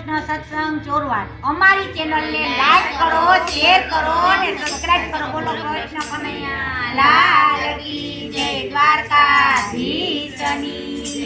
કૃષ્ણ સત્સંગ ચોરવાડ અમારી ચેનલને લાઈક કરો, શેર કરો અને સબસ્ક્રાઇબ કરો. બોલો કૃષ્ણ કનૈયા લાલ કી જય, દ્વારકાધીશની જય.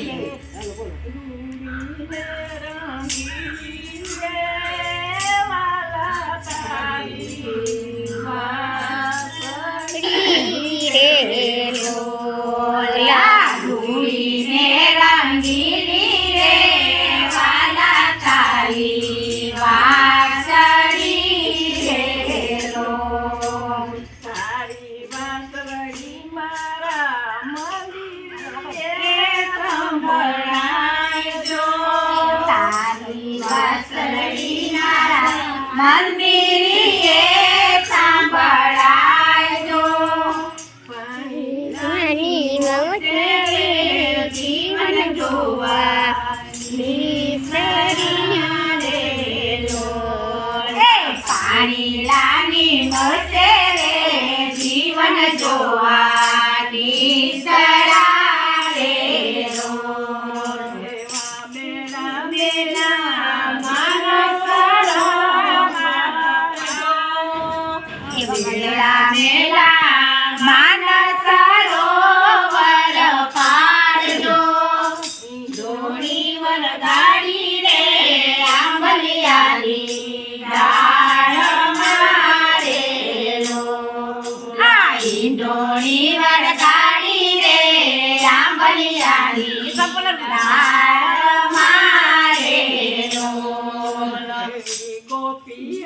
મંદિરીએ સાંભળાજો પાણી જીવન જોવા પાણી લાની મળશે રે જીવન જોવા સરા રે મેલા મેલા માનસ સરોવર પાડજો દોણી વરગાડી રે આંબલિયાની ડાળ મારેલો દોણી વરગાડી રે આંબલિયાની ડાળ મારેલો ગોપી